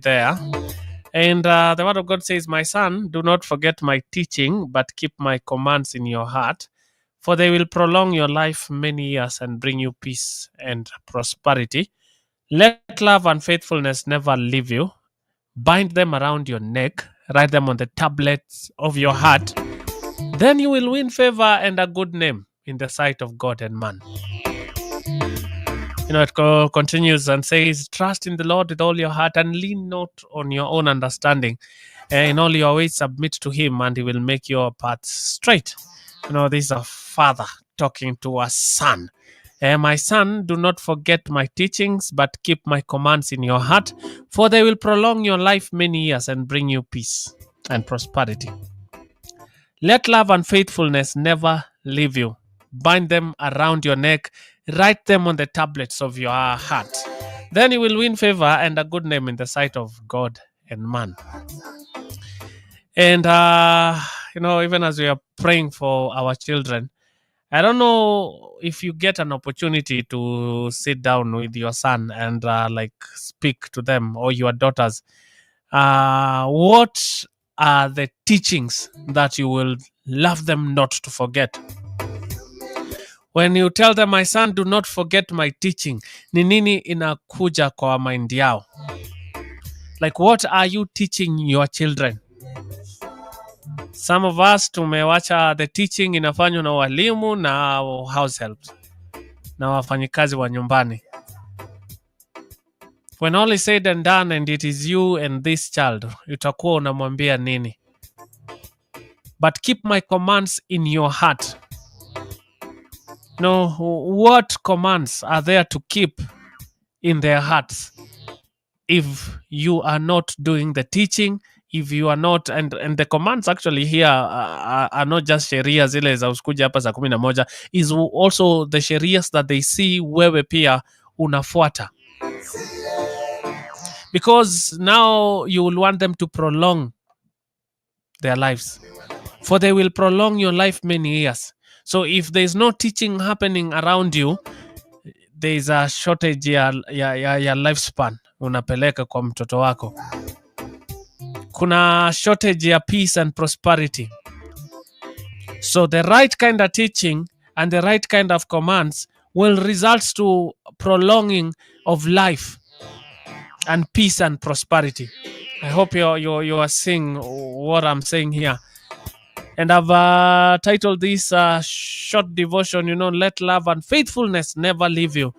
there. And the word of God says, "My son, do not forget my teaching, but keep my commands in your heart, for they will prolong your life many years and bring you peace and prosperity. Let love and faithfulness never leave you. Bind them around your neck, write them on the tablets of your heart. Then you will win favor and a good name in the sight of God and man." It continues and says, "Trust in the Lord with all your heart and lean not on your own understanding. In all your ways submit to him, and he will make your paths straight." This is a father talking to a son. "My son, do not forget my teachings, but keep my commands in your heart, for they will prolong your life many years and bring you peace and prosperity. Let love and faithfulness never leave you. Bind them around your neck, write them on the tablets of your heart. Then you will win favor and a good name in the sight of God and man." And, even as we are praying for our children, I don't know if you get an opportunity to sit down with your son and speak to them, or your daughters. What are the teachings that you will love them not to forget? When you tell them, "My son, do not forget my teaching," ni nini inakuja kwa mind yao? Like, what are you teaching your children? Some of us tumewacha the teaching inafanywa na walimu na house helps na wafanyikazi wa nyumbani. When all is said and done and it is you and this child, utakuwa unamwambia nini? "But keep my commands in your heart." No, what commands are there to keep in their hearts if you are not doing the teaching? If you are not, and the commands actually here are not just sheria zile za usikuja hapa saa 11, is also the sherias that they see wewe pia unafuata, because now you will want them to prolong their lives, for they will prolong your life many years. So if there is no teaching happening around you, there is a shortage ya lifespan unapeleka kwa mtoto wako. Kuna shortage ya peace and prosperity. So the right kind of teaching and the right kind of commands will result to prolonging of life and peace and prosperity. I hope you are seeing what I'm saying here. And I've titled this short devotion, "Let love and faithfulness never leave you."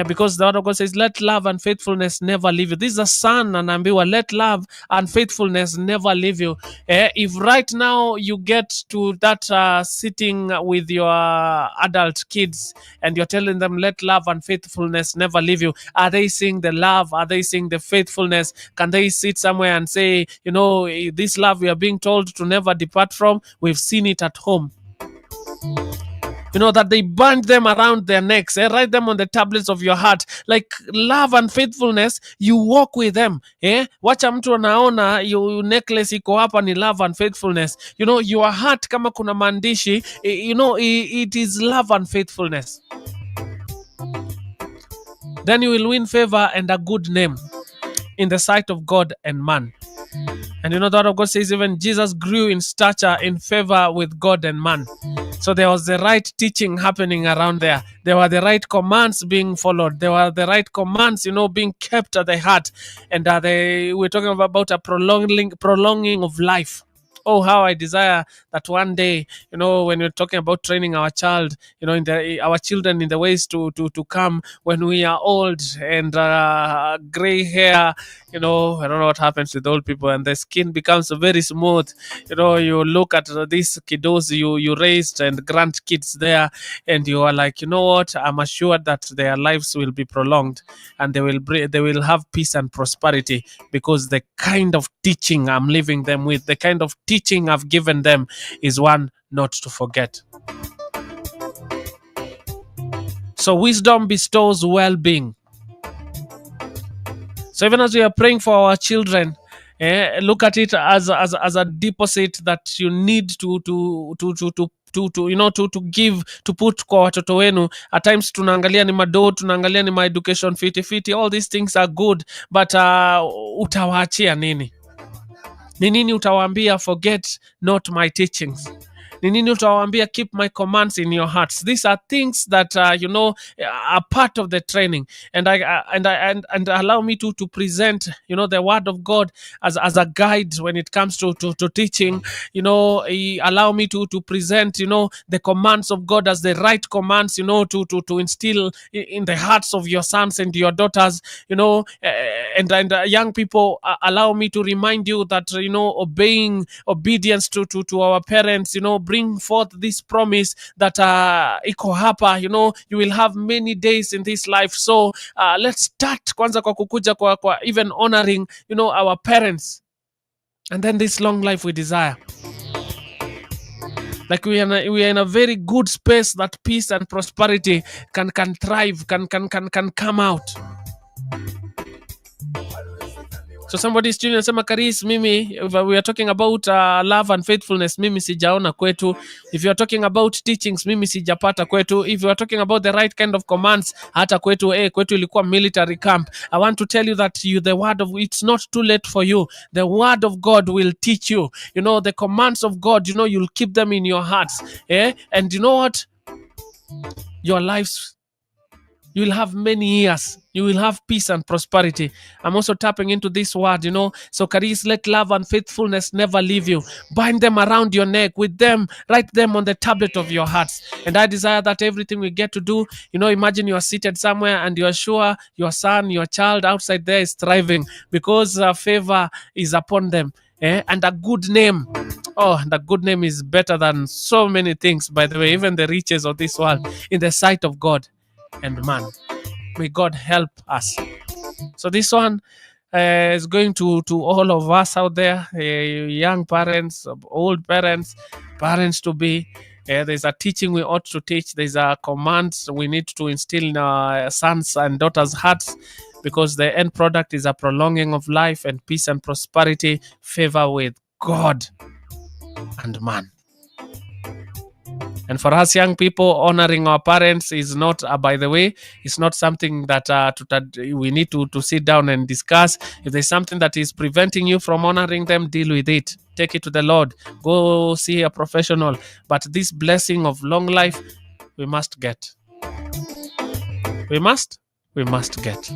Because the word of God says, "Let love and faithfulness never leave you." This is a son, and ambiwa, let love and faithfulness never leave you. If right now you get to that sitting with your adult kids and you're telling them, "Let love and faithfulness never leave you," are they seeing the love? Are they seeing the faithfulness? Can they sit somewhere and say, "This love we are being told to never depart from, we've seen it at home"? That they bind them around their necks, write them on the tablets of your heart. Like love and faithfulness, you walk with them. Wacha mtu anaona your necklace iko hapa ni love and faithfulness. Your heart kama kuna maandishi, it is love and faithfulness. Then you will win favor and a good name in the sight of God and man. And the word of God says even Jesus grew in stature, in favor with God and man. So there was the right teaching happening around there. There were the right commands being followed. There were the right commands, being kept at the heart. And we're talking about a prolonging of life. Oh, how I desire that one day, when we're talking about training our child, our children in the ways to come when we are old and gray hair, I don't know what happens with old people, and the skin becomes very smooth. You look at these kiddos you raised and grandkids there, and you are like, what? I'm assured that their lives will be prolonged and they will have peace and prosperity, because the kind of teaching I'm leaving them with, the kind of teaching I've given them, is one not to forget. So wisdom bestows well-being. So even as we are praying for our children, look at it as a deposit that you need to to give, to put kwa watoto wenu. At times tunaangalia ni mado, tunaangalia ni my education fiti, all these things are good, but utawaachia nini? Ni nini utawaambia? Forget not my teachings. Ni nini utawaambia? Keep my commands in your hearts. These are things that are part of the training, and allow me to present the word of God as a guide when it comes to teaching. Allow me to present the commands of God as the right commands, to instill in the hearts of your sons and your daughters. And young people, allow me to remind you that obedience to our parents bring forth this promise that iko hapa. You will have many days in this life, so let's start kwanza kwa kukuja kwa even honoring our parents, and then this long life we desire. Like we are in a very good space that peace and prosperity can thrive, can come out. So somebody is tuning and saying, Karis, mimi, if we are talking about love and faithfulness, mimi sijaona kwetu. If you are talking about teachings, mimi sijapata kwetu. If you are talking about the right kind of commands, hata kwetu, kwetu ilikuwa military camp. I want to tell you that it's not too late for you. The word of God will teach you. The commands of God, you'll keep them in your hearts. And you know what? Your lives, you will have many years. You will have peace and prosperity. I'm also tapping into this word, So, Karis, let love and faithfulness never leave you. Bind them around your neck with them. Write them on the tablet of your hearts. And I desire that everything we get to do, imagine you are seated somewhere and you are sure your son, your child outside there is thriving because favor is upon them. And a good name. Oh, the good name is better than so many things, by the way, even the riches of this world, in the sight of God and man. May God help us. So this one is going to all of us out there, young parents, old parents, parents to be. There's a teaching we ought to teach. There's a commands we need to instill in our sons and daughters' hearts, because the end product is a prolonging of life and peace and prosperity, favor with God and man. And for us young people, honoring our parents is not, by the way, it's not something that we need to sit down and discuss. If there's something that is preventing you from honoring them, deal with it. Take it to the Lord. Go see a professional. But this blessing of long life, we must get. We must get.